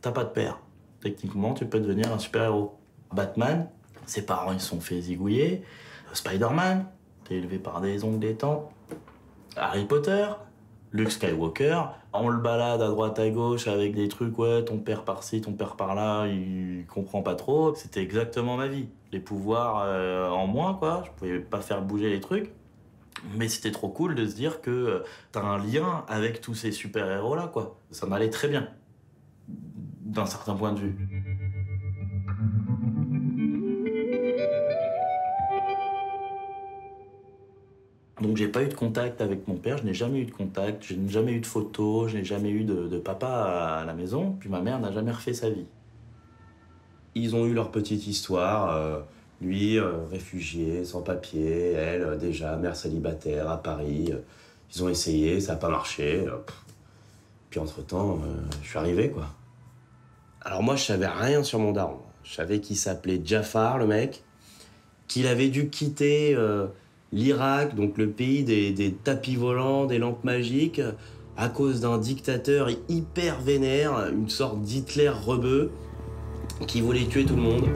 t'as pas de père. Techniquement, tu peux devenir un super-héros. Batman, ses parents, ils se sont fait zigouiller. Spider-Man, t'es élevé par des oncles des tantes. Harry Potter, Luke Skywalker, on le balade à droite à gauche avec des trucs, ouais, ton père par-ci, ton père par-là, il comprend pas trop. C'était exactement ma vie. Les pouvoirs en moins, quoi, je pouvais pas faire bouger les trucs. Mais c'était trop cool de se dire que t'as un lien avec tous ces super-héros-là, quoi. Ça m'allait très bien, d'un certain point de vue. Donc j'ai pas eu de contact avec mon père, je n'ai jamais eu de contact, je n'ai jamais eu de photos, je n'ai jamais eu de papa à la maison, puis ma mère n'a jamais refait sa vie. Ils ont eu leur petite histoire, lui, réfugié, sans papier, elle, déjà, mère célibataire à Paris. Ils ont essayé, ça n'a pas marché. Puis entre-temps, je suis arrivé, quoi. Alors moi, je savais rien sur mon daron. Je savais qu'il s'appelait Jafar, le mec, qu'il avait dû quitter l'Irak, donc le pays des tapis volants, des lampes magiques, à cause d'un dictateur hyper vénère, une sorte d'Hitler rebeu, qui voulait tuer tout le monde.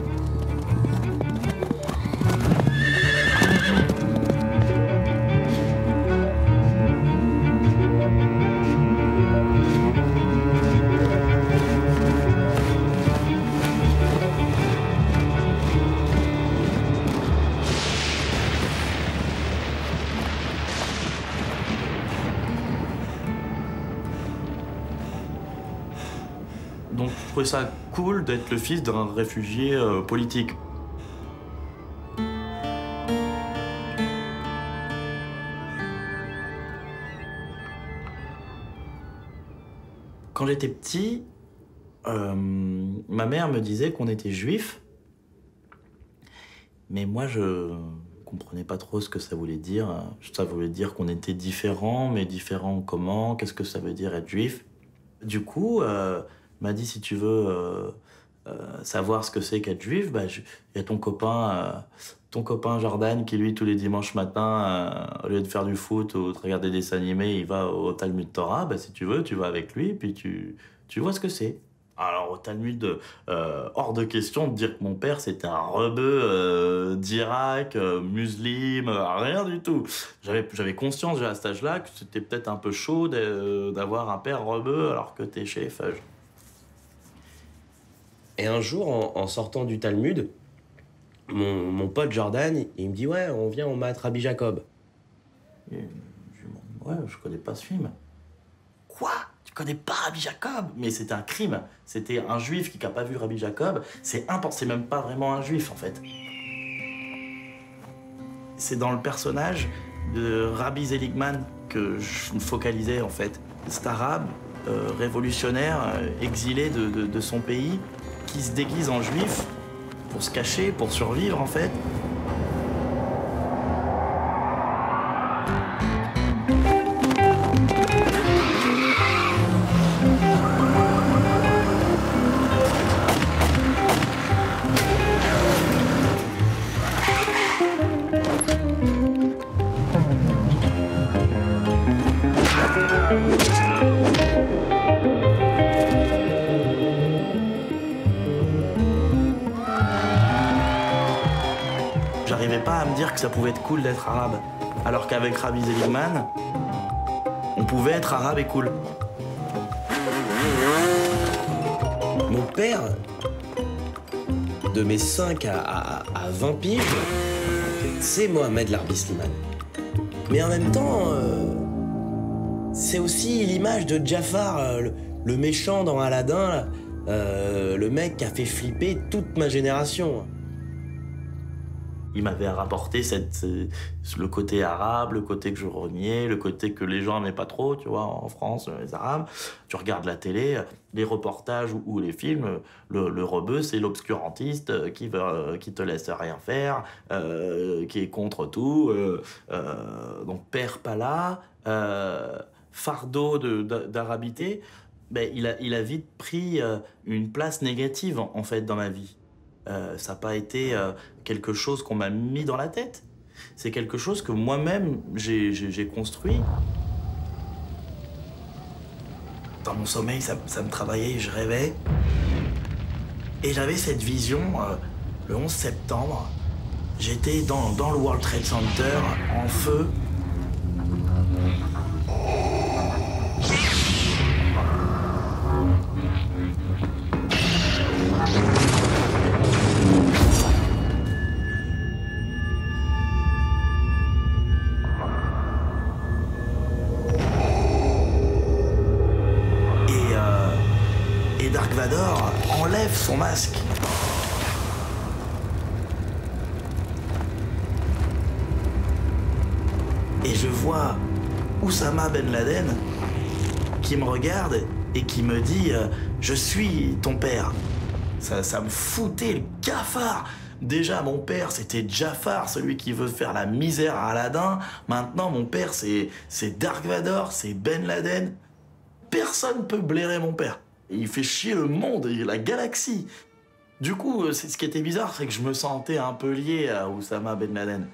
Donc je trouvais ça cool d'être le fils d'un réfugié politique. Quand j'étais petit, ma mère me disait qu'on était juifs, mais moi je comprenais pas trop ce que ça voulait dire. Ça voulait dire qu'on était différents, mais différents comment? Qu'est-ce que ça veut dire être juif? Du coup, m'a dit si tu veux savoir ce que c'est qu'être juif, bah, il y a ton copain Jordan qui lui tous les dimanches matins, au lieu de faire du foot ou de regarder des dessins animés, il va au Talmud Torah. Bah, si tu veux, tu vas avec lui puis tu vois ce que c'est. Alors au Talmud, hors de question de dire que mon père c'était un rebeu d'Irak, musulman, rien du tout. J'avais conscience déjà à cet âge-là que c'était peut-être un peu chaud d'avoir un père rebeu alors que t'es chez les Fudge. Et un jour, en sortant du Talmud, mon pote Jordan, il me dit « Ouais, on vient, on mate Rabbi Jacob. » Et je lui demande, ouais, je connais pas ce film. Quoi? Tu connais pas Rabbi Jacob? Mais c'était un crime. C'était un juif qui n'a pas vu Rabbi Jacob. C'est même pas vraiment un juif en fait. C'est dans le personnage de Rabbi Seligman que je me focalisais en fait. Cet arabe révolutionnaire, exilé de son pays, qui se déguise en juif pour se cacher, pour survivre en fait. J'arrivais pas à me dire que ça pouvait être cool d'être arabe. Alors qu'avec Rabbi Seligman, on pouvait être arabe et cool. Mon père, de mes 5 à 20 piges, c'est Mohamed Larbi Slimane. Mais en même temps, c'est aussi l'image de Jafar, le méchant dans Aladdin, le mec qui a fait flipper toute ma génération. Il m'avait rapporté le côté arabe, le côté que je reniais, le côté que les gens n'aimaient pas trop, tu vois, en France, les Arabes. Tu regardes la télé, les reportages ou les films, le rebeu, c'est l'obscurantiste qui te laisse rien faire, qui est contre tout. Donc père pas là, fardeau d'arabité, ben, il a vite pris une place négative en fait dans ma vie. Ça n'a pas été quelque chose qu'on m'a mis dans la tête. C'est quelque chose que moi-même, j'ai construit. Dans mon sommeil, ça me travaillait, je rêvais. Et j'avais cette vision, le 11 septembre, j'étais dans le World Trade Center, en feu. Et Dark Vador enlève son masque. Et je vois Oussama Ben Laden qui me regarde et qui me dit je suis ton père. Ça me foutait le cafard. Déjà, mon père, c'était Jafar, celui qui veut faire la misère à Aladdin. Maintenant, mon père, c'est Dark Vador, c'est Ben Laden. Personne peut blairer mon père. Il fait chier le monde et la galaxie. Du coup, ce qui était bizarre, c'est que je me sentais un peu lié à Oussama Ben Laden.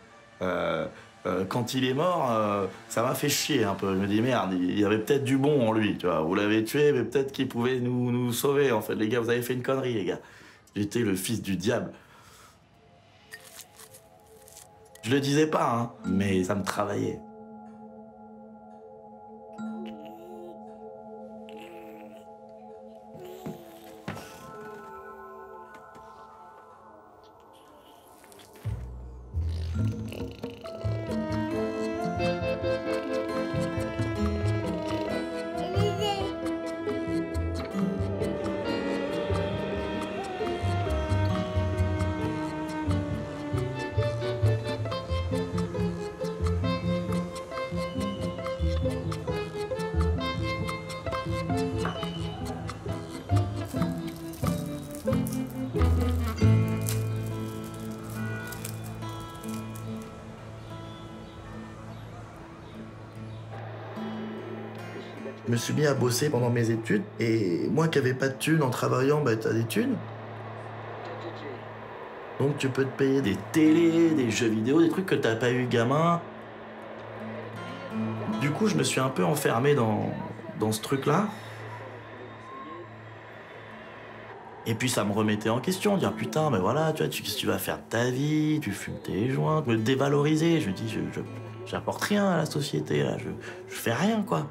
Quand il est mort, ça m'a fait chier un peu. Je me dis, merde, il y avait peut-être du bon en lui, tu vois. Vous l'avez tué, mais peut-être qu'il pouvait nous sauver, en fait. Les gars, vous avez fait une connerie, les gars. J'étais le fils du diable. Je le disais pas, hein, mais ça me travaillait. Je me suis mis à bosser pendant mes études, et moi qui n'avais pas de thunes en travaillant, bah t'as des thunes. Donc tu peux te payer des télés, des jeux vidéo, des trucs que t'as pas eu gamin. Du coup, je me suis un peu enfermé dans ce truc-là. Et puis ça me remettait en question, dire putain, mais voilà, tu vois, qu'est-ce que tu vas faire de ta vie, tu fumes tes joints, me dévaloriser. Je me dis, j'apporte rien à la société, là, je fais rien, quoi.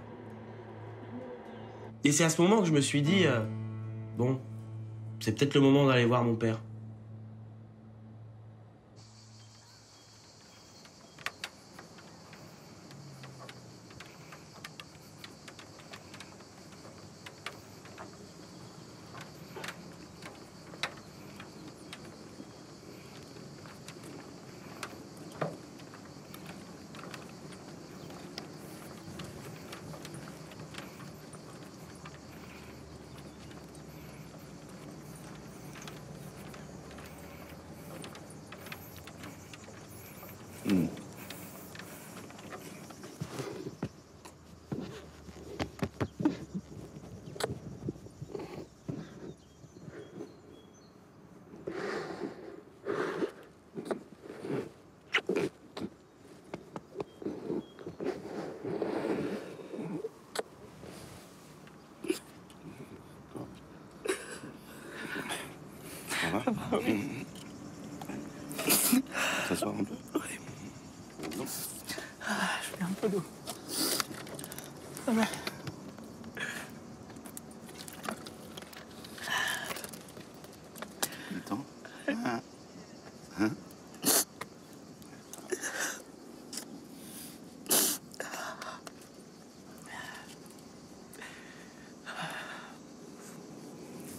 Et c'est à ce moment que je me suis dit, bon, c'est peut-être le moment d'aller voir mon père. S'asseoir un peu. Je fais un peu d'eau. Ça va. Attends. Hein? Hein?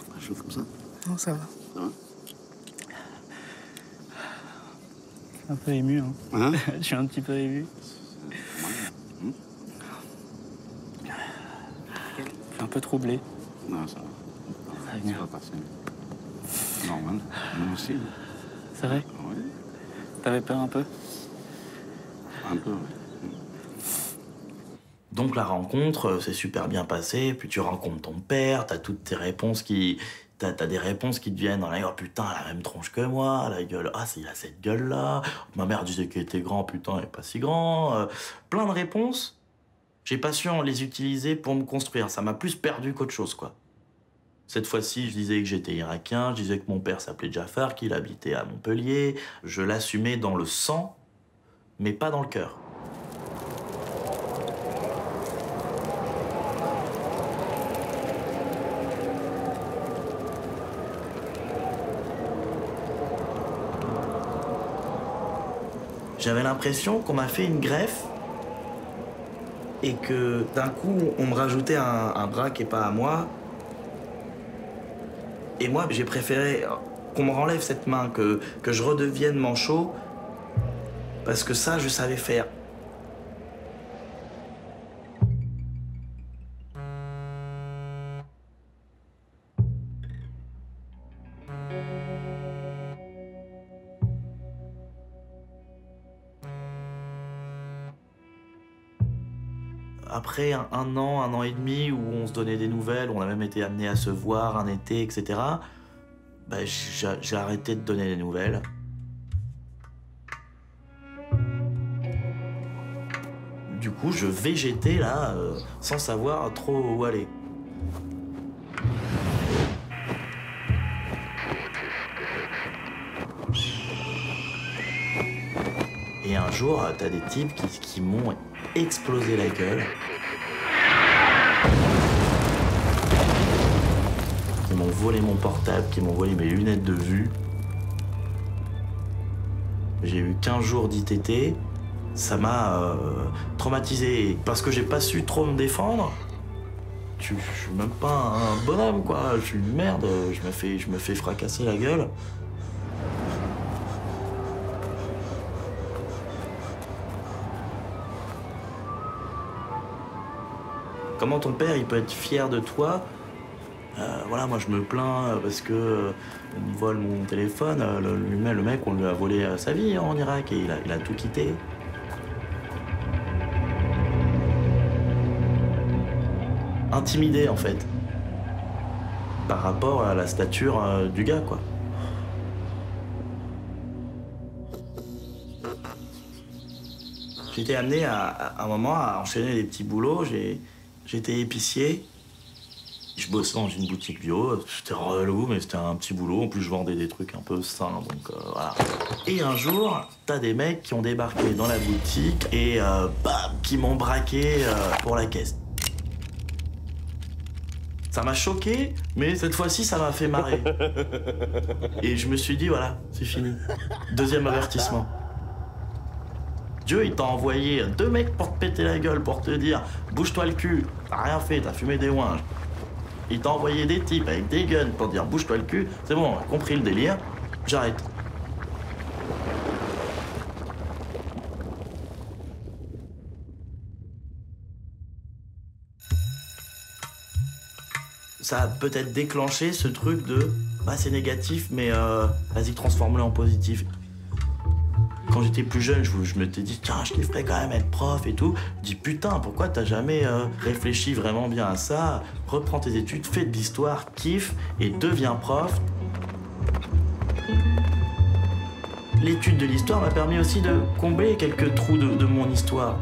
Pas chaud comme ça? Non, ça va. Ça va? Je suis un peu ému, hein. Hein? Je suis un petit peu ému. Je suis un peu troublé. Non, ça va. Ça va Ça venir. va passer. Normal. Moi aussi. C'est vrai? Oui. T'avais peur un peu? Un peu, oui. Donc la rencontre s'est super bien passée, puis tu rencontres ton père, t'as toutes tes réponses qui... T'as des réponses qui te viennent dans la gueule, oh, putain, elle a la même tronche que moi, la gueule, ah, il a cette gueule-là, ma mère disait qu'il était grand, putain, il est pas si grand, plein de réponses. J'ai pas su les utiliser pour me construire. Ça m'a plus perdu qu'autre chose, quoi. Cette fois-ci, je disais que j'étais irakien, je disais que mon père s'appelait Jafar, qu'il habitait à Montpellier. Je l'assumais dans le sang, mais pas dans le cœur. J'avais l'impression qu'on m'a fait une greffe et que d'un coup, on me rajoutait un bras qui n'est pas à moi. Et moi, j'ai préféré qu'on me renlève cette main, que je redevienne manchot, parce que ça, je savais faire. Après un an et demi où on se donnait des nouvelles, on a même été amené à se voir un été, etc., bah, j'ai arrêté de donner des nouvelles. Du coup, je végétais là, sans savoir trop où aller. Et un jour, t'as des types qui m'ont explosé la gueule. Qui m'ont volé mon portable, qui m'ont volé mes lunettes de vue. J'ai eu 15 jours d'ITT. Ça m'a traumatisé. Parce que j'ai pas su trop me défendre. Je suis même pas un bonhomme, quoi. Je suis une merde. Je me fais fracasser la gueule. Comment ton père, il peut être fier de toi? Voilà, moi je me plains parce que on me vole mon téléphone. Le mec, on lui a volé sa vie en Irak et il a tout quitté. Intimidé en fait, par rapport à la stature du gars, quoi. J'étais amené à un moment à enchaîner des petits boulots. J'étais épicier. Je bossais dans une boutique bio. C'était relou, mais c'était un petit boulot. En plus, je vendais des trucs un peu sains, donc voilà. Et un jour, t'as des mecs qui ont débarqué dans la boutique et bam, qui m'ont braqué pour la caisse. Ça m'a choqué, mais cette fois-ci, ça m'a fait marrer. Et je me suis dit, voilà, c'est fini. Deuxième avertissement. Dieu, il t'a envoyé 2 mecs pour te péter la gueule, pour te dire « Bouge-toi le cul, t'as rien fait, t'as fumé des ouinges. » Il t'a envoyé des types avec des guns pour te dire « Bouge-toi le cul. » C'est bon, on a compris le délire, j'arrête. Ça a peut-être déclenché ce truc de « Bah, c'est négatif, mais vas-y, transforme-le en positif. » Quand j'étais plus jeune, je me t'ai dit, tiens, je kifferais quand même être prof et tout. Je dis, putain, pourquoi t'as jamais réfléchi vraiment bien à ça? Reprends tes études, fais de l'histoire, kiffe et deviens prof. L'étude de l'histoire m'a permis aussi de combler quelques trous de mon histoire.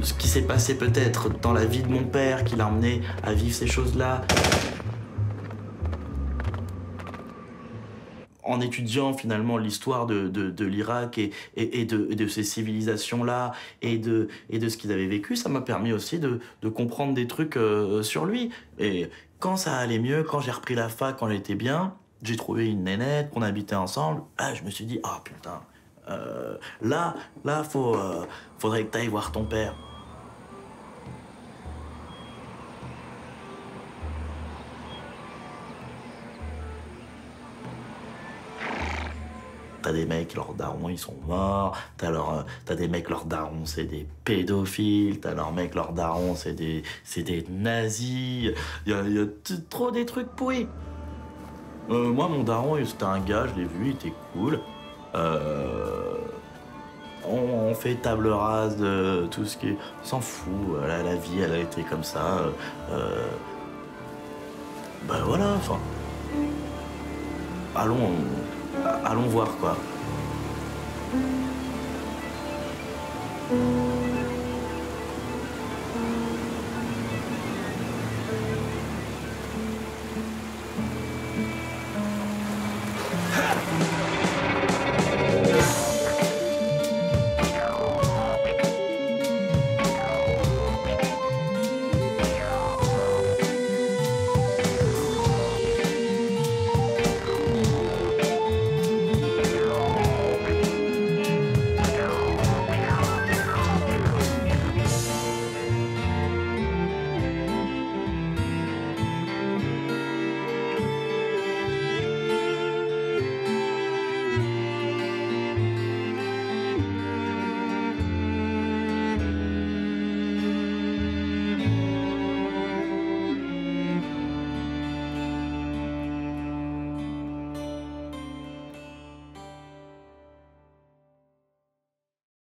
Ce qui s'est passé peut-être dans la vie de mon père, qui l'a emmené à vivre ces choses-là. En étudiant finalement l'histoire de l'Irak et de ces civilisations-là et de ce qu'ils avaient vécu, ça m'a permis aussi de comprendre des trucs sur lui. Et quand ça allait mieux, quand j'ai repris la fac, quand j'étais bien, j'ai trouvé une nénette, qu'on habitait ensemble, là je me suis dit, ah putain, là faudrait que t'ailles voir ton père. T'as des mecs, leurs darons, ils sont morts. T'as des mecs, leurs darons, c'est des pédophiles. T'as leurs mecs, leurs darons, c'est des nazis. Il y a trop des trucs pourris. Moi, mon daron, c'était un gars, je l'ai vu, il était cool. On fait table rase de tout ce qui est... On s'en fout, la vie, elle a été comme ça. Ben voilà, enfin... Allons voir, quoi.